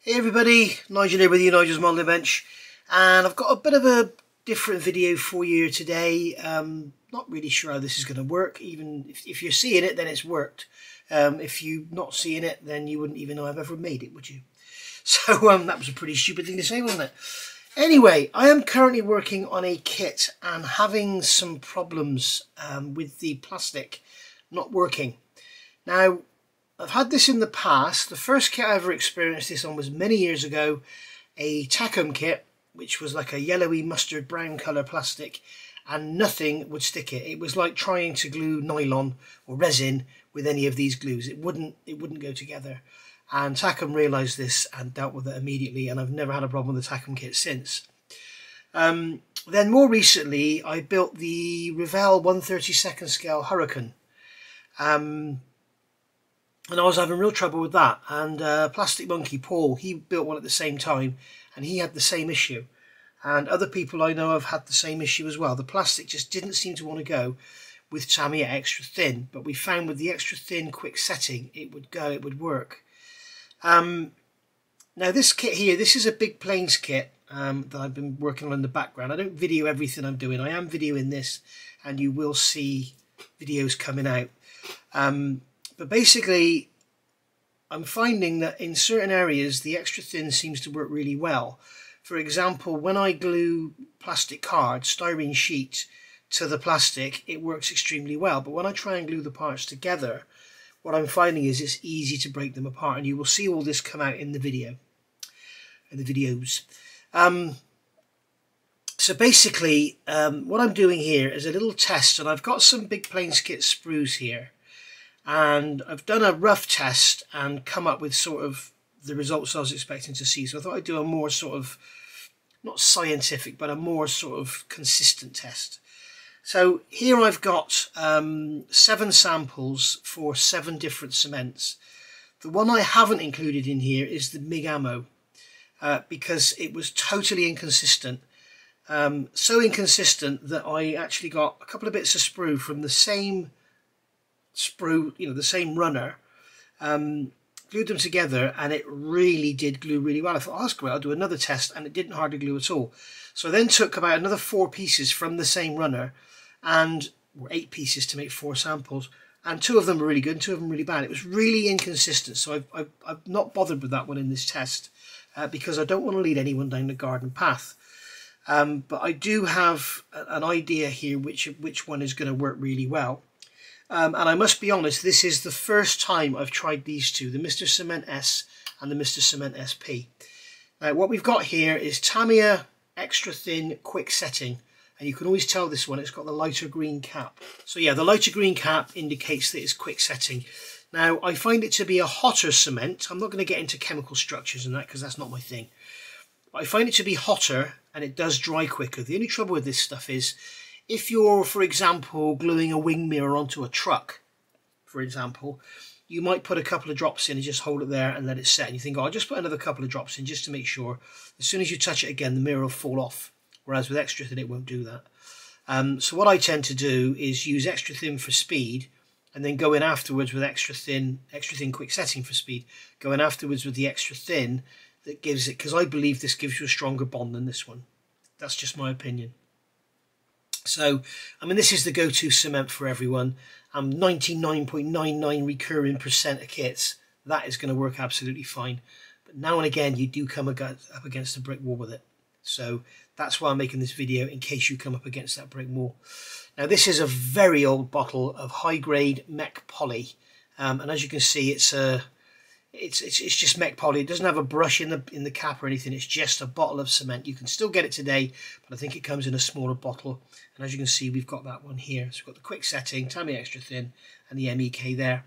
Hey everybody, Nigel here with you, Nigel's Modelling Bench, and I've got a bit of a different video for you today. Not really sure how this is going to work. Even if you're seeing it, then it's worked. If you're not seeing it, then you wouldn't even know I've ever made it, would you? So that was a pretty stupid thing to say, wasn't it? Anyway, I am currently working on a kit and having some problems with the plastic not working. Now, I've had this in the past. The first kit I ever experienced this on was many years ago, a Tacom kit, which was like a yellowy mustard brown colour plastic, and nothing would stick it. It was like trying to glue nylon or resin with any of these glues. It wouldn't go together. And Tacom realised this and dealt with it immediately, and I've never had a problem with the Tacom kit since. Then more recently, I built the Revell 1/32 scale Hurricane. And I was having real trouble with that, and Plastic Monkey Paul, he built one at the same time and he had the same issue, and other people I know have had the same issue as well. The plastic just didn't seem to want to go with Tamiya extra thin, but we found with the extra thin quick setting it would work. Now this kit here, this is a Big Planes kit that I've been working on in the background. I don't video everything I'm doing. I am videoing this and you will see videos coming out. But basically, I'm finding that in certain areas the extra thin seems to work really well. For example, when I glue plastic cards, styrene sheet, to the plastic, it works extremely well. But when I try and glue the parts together, what I'm finding is it's easy to break them apart. And you will see all this come out in the video, in the videos. So basically, what I'm doing here is a little test, and I've got some Big Planes kit sprues here. And I've done a rough test and come up with sort of the results I was expecting to see. So I thought I'd do a more sort of, not scientific, but a more sort of consistent test. So here I've got 7 samples for 7 different cements. The one I haven't included in here is the MIG ammo because it was totally inconsistent. So inconsistent that I actually got a couple of bits of sprue from the same sprue, the same runner, glued them together, and it really did glue really well. I thought, oh, that's great, I'll do another test, and it didn't hardly glue at all. So I then took about another 4 pieces from the same runner, and or 8 pieces to make 4 samples, and 2 of them were really good and 2 of them really bad. It was really inconsistent, so I've not bothered with that one in this test because I don't want to lead anyone down the garden path. But I do have an idea here which one is going to work really well. And I must be honest, this is the first time I've tried these two, the Mr. Cement S and the Mr. Cement SP. Now what we've got here is Tamiya extra thin quick setting, and you can always tell this one, it's got the lighter green cap. So yeah, the lighter green cap indicates that it's quick setting. Now I find it to be a hotter cement. I'm not going to get into chemical structures and that because that's not my thing. But I find it to be hotter and it does dry quicker. The only trouble with this stuff is if you're, for example, gluing a wing mirror onto a truck, for example, you might put a couple of drops in and just hold it there and let it set. And you think, oh, I'll just put another couple of drops in just to make sure. As soon as you touch it again, the mirror will fall off. Whereas with extra thin, it won't do that. So what I tend to do is use extra thin for speed and then go in afterwards with extra thin quick setting for speed. Go in afterwards with the extra thin that gives it, because I believe this gives you a stronger bond than this one. That's just my opinion. So, I mean, this is the go-to cement for everyone. 99.99 recurring % of kits, that is going to work absolutely fine. But now and again, you do come up against a brick wall with it. So that's why I'm making this video, in case you come up against that brick wall. Now, this is a very old bottle of high-grade mech poly. And as you can see, it's just mech poly. It doesn't have a brush in the cap or anything. It's just a bottle of cement. You can still get it today, but I think it comes in a smaller bottle. And as you can see, we've got that one here. So we've got the quick setting, Tamiya extra thin, and the MEK there.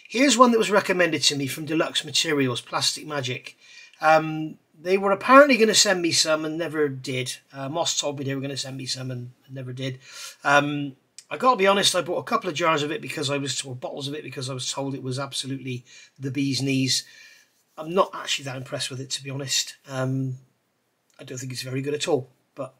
Here's one that was recommended to me from Deluxe Materials, Plastic Magic. They were apparently going to send me some and never did. Moss told me they were going to send me some and never did. I got to be honest, I bought a couple of jars of it because or bottles of it because I was told it was absolutely the bee's knees. I'm not actually that impressed with it, to be honest. I don't think it's very good at all. But,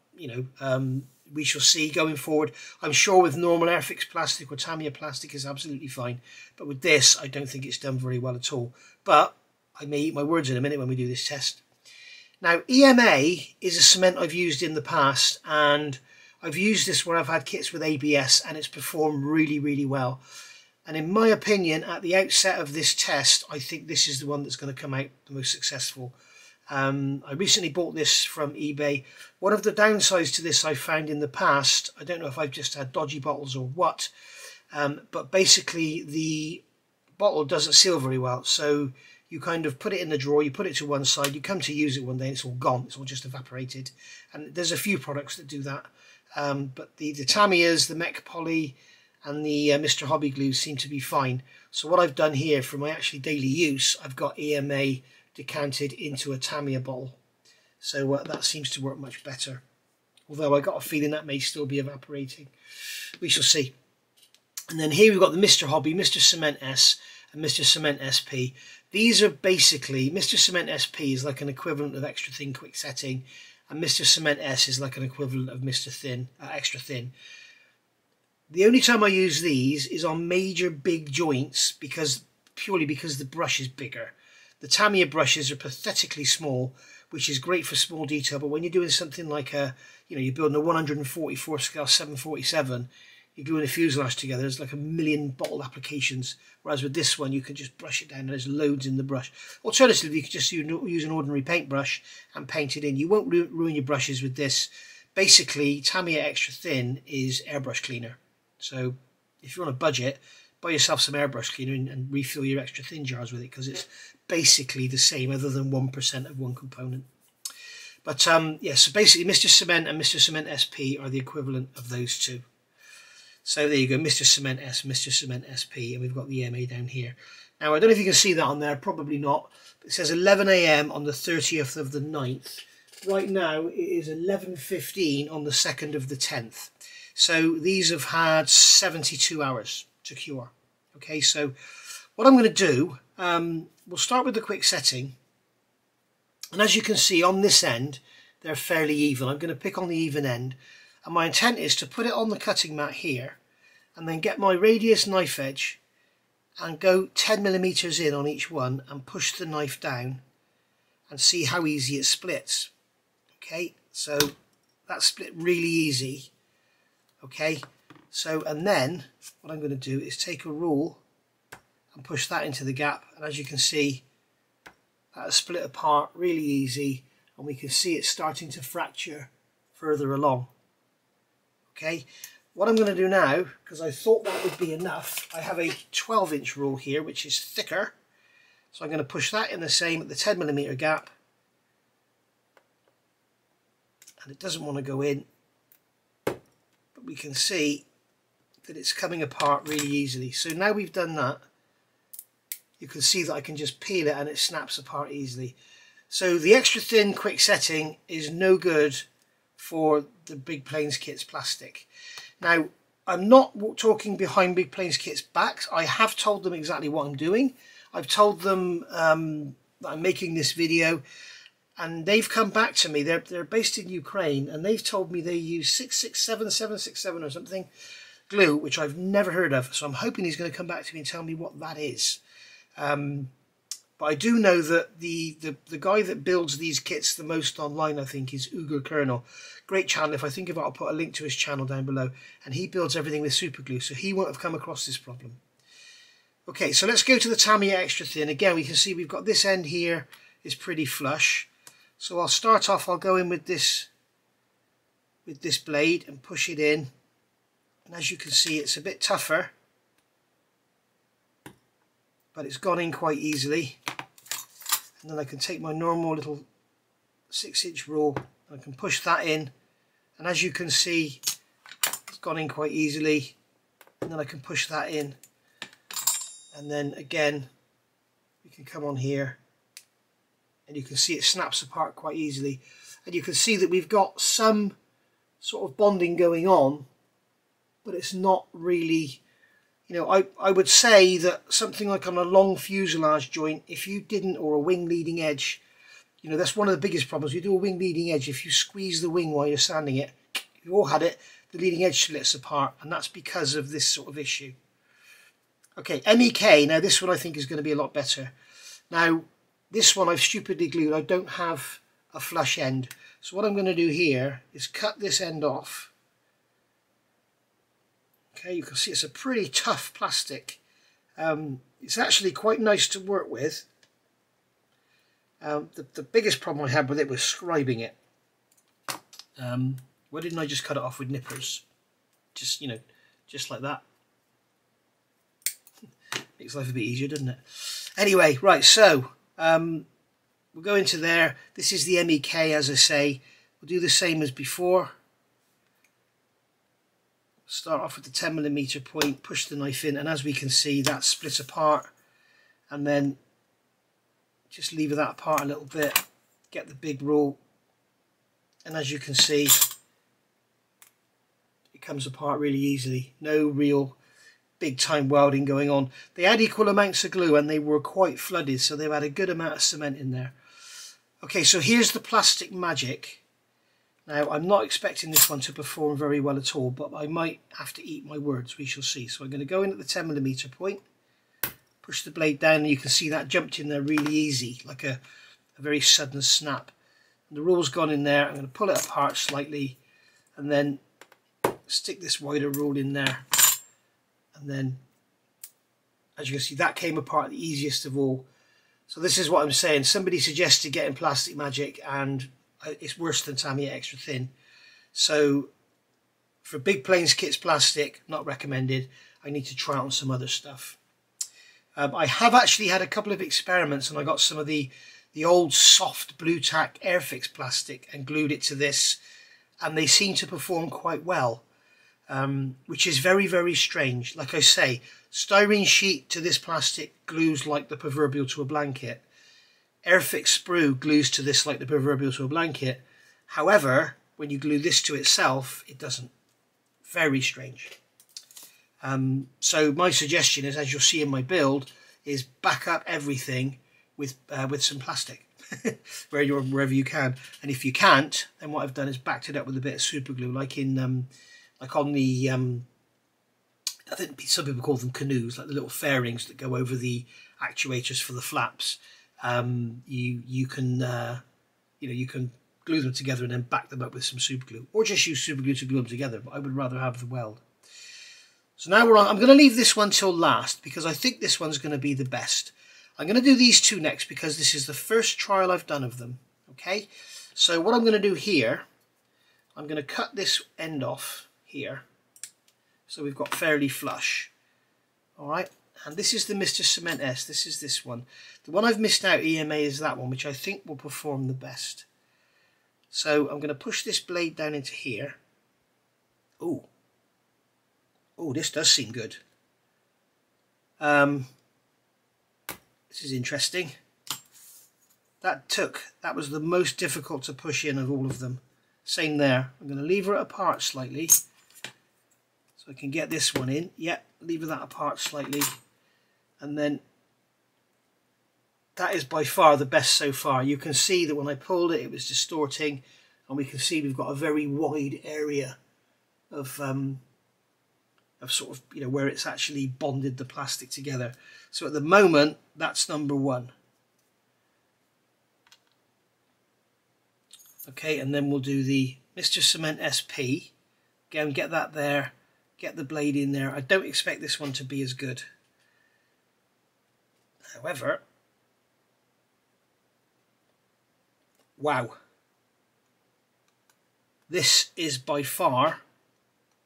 we shall see going forward. I'm sure with normal Airfix plastic or Tamiya plastic is absolutely fine. But with this, I don't think it's done very well at all. But I may eat my words in a minute when we do this test. Now, EMA is a cement I've used in the past, and I've used this where I've had kits with ABS and it's performed really, really well. And in my opinion, at the outset of this test, I think this is the one that's going to come out the most successful. I recently bought this from eBay. One of the downsides to this I found in the past, I don't know if I've just had dodgy bottles or what, but basically the bottle doesn't seal very well. So you kind of put it in the drawer, you put it to one side, you come to use it one day and it's all gone, it's all just evaporated. And there's a few products that do that. But the Tamiyas, the Mech Poly and the Mr. Hobby Glue seem to be fine. So what I've done here for my actually daily use, I've got EMA decanted into a Tamiya bottle. So that seems to work much better. Although I got a feeling that may still be evaporating. We shall see. And then here we've got the Mr. Hobby, Mr. Cement S and Mr. Cement SP. These are basically, Mr. Cement SP is like an equivalent of Extra Thin Quick Setting, and Mr. Cement S is like an equivalent of Mr. Thin, Extra Thin. The only time I use these is on major big joints, purely because the brush is bigger. The Tamiya brushes are pathetically small, which is great for small detail, but when you're doing something like you're building a 144 scale 747, you're gluing a fuselage together, there's like a million bottle applications, whereas with this one you can just brush it down and there's loads in the brush. Alternatively, you can just use an ordinary paintbrush and paint it in. You won't ruin your brushes with this. Basically, Tamiya Extra Thin is airbrush cleaner. So if you're on a budget, buy yourself some airbrush cleaner and refill your Extra Thin jars with it, because it's basically the same other than 1% of one component. But yeah, so basically Mr. Cement and Mr. Cement SP are the equivalent of those two. So there you go, Mr. Cement S, Mr. Cement SP, and we've got the EMA down here. Now, I don't know if you can see that on there, probably not. But it says 11 AM on the 30th of the 9th. Right now, it is 11:15 on the 2nd of the 10th. So these have had 72 hours to cure. Okay, so what I'm going to do, we'll start with the quick setting. And as you can see on this end, they're fairly even. I'm going to pick on the even end. And my intent is to put it on the cutting mat here and then get my radius knife edge and go 10mm in on each one and push the knife down and see how easy it splits. Okay, so that's split really easy. Okay, so and then what I'm going to do is take a rule and push that into the gap, and as you can see, that's split apart really easy, and we can see it starting to fracture further along. Okay, what I'm going to do now, because I thought that would be enough, I have a 12-inch rule here which is thicker, so I'm going to push that in the same at the 10mm gap, and it doesn't want to go in, but we can see that it's coming apart really easily. So now we've done that, you can see that I can just peel it and it snaps apart easily. So the Extra Thin Quick Setting is no good for the Big Planes Kit's plastic. Now, I'm not talking behind Big Planes Kit's backs. I have told them exactly what I'm doing. I've told them that I'm making this video, and they've come back to me. They're based in Ukraine, and they've told me they use 767 or something glue, which I've never heard of. So I'm hoping he's going to come back to me and tell me what that is. But I do know that the guy that builds these kits the most online, I think, is Uger Colonel. Great channel. If I think of it, I'll put a link to his channel down below. And he builds everything with super glue, so he won't have come across this problem. Okay, so let's go to the Tamiya Extra Thin. Again, we can see we've got this end here is pretty flush. So I'll start off, I'll go in with this blade and push it in. And as you can see, it's a bit tougher, but it's gone in quite easily. And then I can take my normal little 6-inch rule and I can push that in, and as you can see, it's gone in quite easily. And then I can push that in, and then again we can come on here and you can see it snaps apart quite easily, and you can see that we've got some sort of bonding going on, but it's not really, you know, I would say that something like on a long fuselage joint, if you didn't, or a wing leading edge, you know, that's one of the biggest problems. You do a wing leading edge, if you squeeze the wing while you're sanding it, you've all had it, the leading edge splits apart, and that's because of this sort of issue. Okay, MEK, now this one I think is going to be a lot better. Now, This one I've stupidly glued. I don't have a flush end. So what I'm going to do here is cut this end off. Okay, you can see it's a pretty tough plastic. It's actually quite nice to work with. The biggest problem I had with it was scribing it. Why didn't I just cut it off with nippers? Just, you know, just like that. Makes life a bit easier, doesn't it? Anyway, right, so we'll go into there. This is the MEK, as I say. We'll do the same as before. Start off with the 10mm point, push the knife in, and as we can see, that's split apart. And then just lever that apart a little bit, get the big rule, and as you can see, it comes apart really easily. No real big time welding going on. They had equal amounts of glue and they were quite flooded, so they've had a good amount of cement in there. Okay, so here's the plastic magic. Now, I'm not expecting this one to perform very well at all, but I might have to eat my words, we shall see. So I'm going to go in at the 10mm point, push the blade down, and you can see that jumped in there really easy, like a very sudden snap. And the rule's gone in there. I'm going to pull it apart slightly, and then stick this wider rule in there. And then, as you can see, that came apart the easiest of all. So this is what I'm saying. Somebody suggested getting Plastic Magic, and it's worse than Tamiya Extra Thin. So for big planes kits plastic, not recommended. I need to try on some other stuff. I have actually had a couple of experiments, and I got some of the old soft Blue Tack Airfix plastic and glued it to this, and they seem to perform quite well, which is very, very strange. Like I say, styrene sheet to this plastic glues like the proverbial to a blanket. Airfix sprue glues to this like the proverbial to a blanket. However, when you glue this to itself, it doesn't. Very strange. So my suggestion is, as you'll see in my build, is back up everything with some plastic wherever you can. And if you can't, then what I've done is backed it up with a bit of super glue, like in like on the I think some people call them canoes, like the little fairings that go over the actuators for the flaps. You can you can glue them together and then back them up with some super glue, or just use super glue to glue them together, but I would rather have the weld. So now we're on. I'm going to leave this one till last because I think this one's going to be the best. I'm going to do these two next because this is the first trial I've done of them. Okay, so what I'm going to do here, I'm going to cut this end off here so we've got fairly flush. All right, and this is the Mr. Cement S. This is this one. The one I've missed out EMA is that one, which I think will perform the best. So I'm going to push this blade down into here. Oh, this does seem good. This is interesting. That was the most difficult to push in of all of them. Same there. I'm going to lever it apart slightly so I can get this one in. Yep, lever that apart slightly. And then that is by far the best so far. You can see that when I pulled it, it was distorting, and we can see we've got a very wide area of sort of, you know, where it's actually bonded the plastic together. So at the moment, that's number one. Okay, and then we'll do the Mr. Cement SP. Again, get that there, get the blade in there. I don't expect this one to be as good. However, wow. This is by far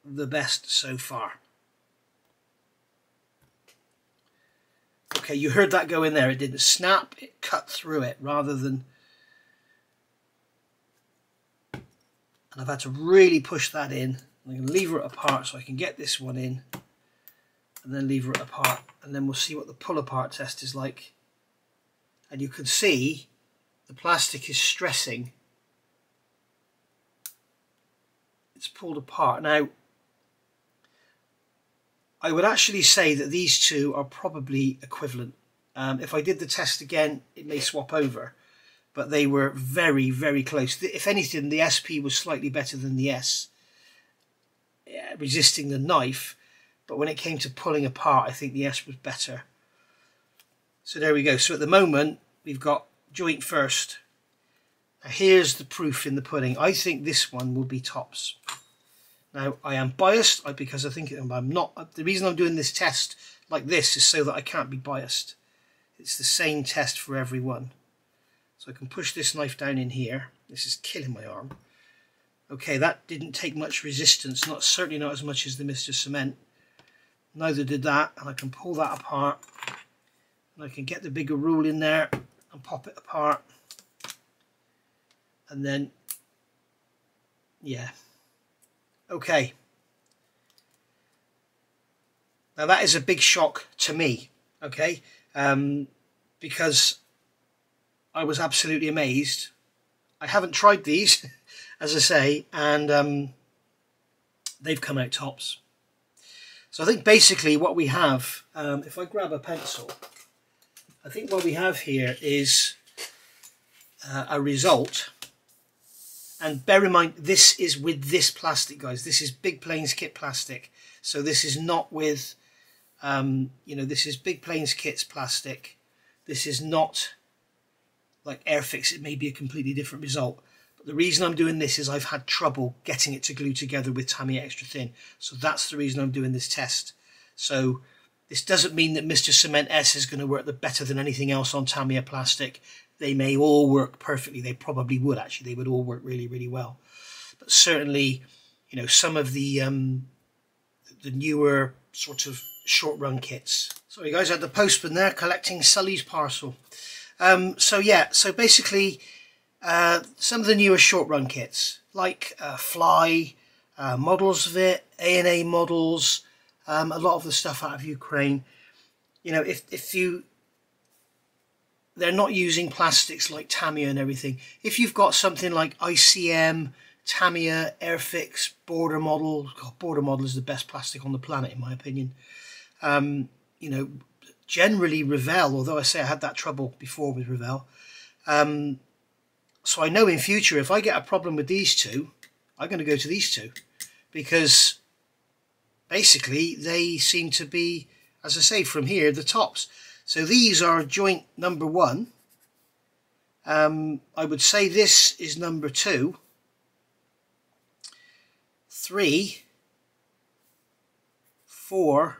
the best so far. Okay, you heard that go in there. It didn't snap, it cut through it rather than... And I've had to really push that in. I'm going to lever it apart so I can get this one in, and then lever it apart, and then we'll see what the pull apart test is like. And you can see the plastic is stressing. It's pulled apart. Now, I would actually say that these two are probably equivalent. If I did the test again, it may swap over, but they were very, very close. If anything, the SP was slightly better than the S, resisting the knife, but when it came to pulling apart, I think the S was better. So there we go. So at the moment, we've got joint first. Now here's the proof in the pudding. I think this one will be tops. Now I am biased because I think I'm not. The reason I'm doing this test like this is so that I can't be biased. It's the same test for everyone. So I can push this knife down in here. This is killing my arm. Okay, that didn't take much resistance, certainly not as much as the Mr. Cement. Neither did that, and I can pull that apart. And I can get the bigger rule in there and pop it apart. And then, yeah. Okay. Now that is a big shock to me, okay? Because I was absolutely amazed. I haven't tried these, as I say, and they've come out tops. So I think basically what we have, if I grab a pencil, I think what we have here is a result. And bear in mind, this is with this plastic, guys. This is Big Plains Kit plastic. So this is not with, you know, this is Big Plains Kit's plastic. This is not like Airfix. It may be a completely different result. But the reason I'm doing this is I've had trouble getting it to glue together with Tamiya Extra Thin. So that's the reason I'm doing this test. So this doesn't mean that Mr. Cement S is going to work better than anything else on Tamiya plastic. They may all work perfectly. They probably would, actually. They would all work really, really well. But certainly, you know, some of the newer sort of short-run kits. Sorry, guys, I had the postman there collecting Sully's parcel. So yeah, so basically, some of the newer short-run kits, like Fly, models of it, A&A models, a lot of the stuff out of Ukraine. You know, if you... They're not using plastics like Tamiya and everything. If you've got something like ICM, Tamiya, Airfix, Border Model, God, Border Model is the best plastic on the planet in my opinion. You know, generally Revell, although I say I had that trouble before with Revell. So I know in future if I get a problem with these two, I'm going to go to these two, because basically they seem to be, as I say, from here, the tops. So these are joint number 1. I would say this is number 2, 3, 4,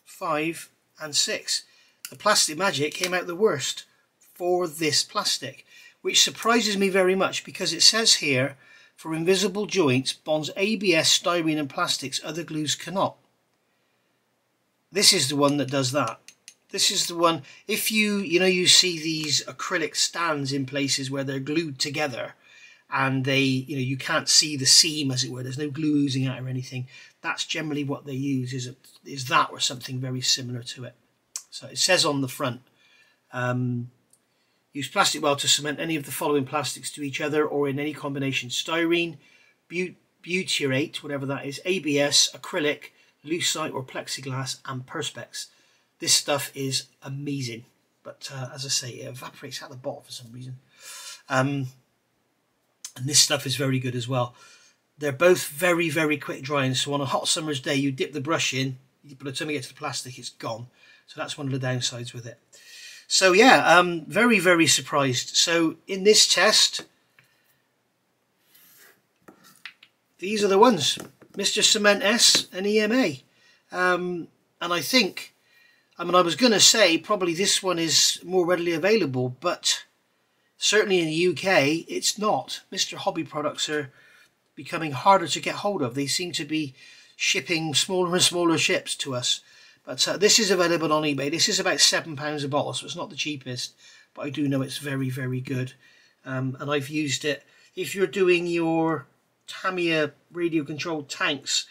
5 and 6. The Plastic Magic came out the worst for this plastic, which surprises me very much because it says here, for invisible joints, bonds ABS, styrene and plastics, other glues cannot. This is the one that does that. This is the one, if you see these acrylic stands in places where they're glued together and they, you can't see the seam, as it were, there's no glue oozing out or anything. That's generally what they use, is that or something very similar to it. So it says on the front, use plastic weld to cement any of the following plastics to each other or in any combination: styrene, butyrate, whatever that is, ABS, acrylic, lucite or plexiglass and perspex. This stuff is amazing, but as I say, it evaporates out the bottle for some reason. And this stuff is very good as well. They're both very, very quick drying, so on a hot summer's day you dip the brush in, by the time you get to the plastic it's gone. So that's one of the downsides with it. So yeah, very, very surprised. So in this test, these are the ones, Mr. Cement S and EMA. And I think, I was going to say probably this one is more readily available, but certainly in the UK it's not. Mr. Hobby products are becoming harder to get hold of. They seem to be shipping smaller and smaller ships to us. But this is available on eBay. This is about £7 a bottle, so it's not the cheapest, but I do know it's very, very good. And I've used it. If you're doing your Tamiya radio-controlled tanks,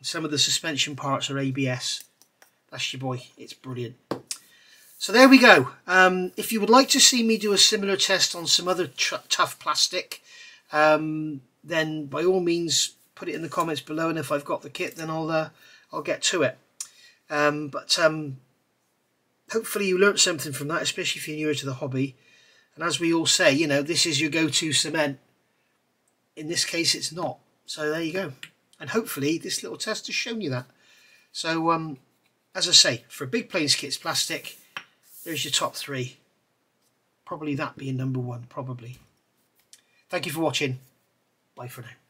some of the suspension parts are ABS. That's your boy. It's brilliant. So there we go. If you would like to see me do a similar test on some other tough plastic, then by all means put it in the comments below, and if I've got the kit, then I'll get to it. But hopefully you learnt something from that, especially if you're newer to the hobby. And as we all say, this is your go-to cement. In this case, it's not. So there you go. And hopefully this little test has shown you that. So as I say, for Big Plains Kits plastic, there's your top 3. probably that being number one, probably. Thank you for watching. Bye for now.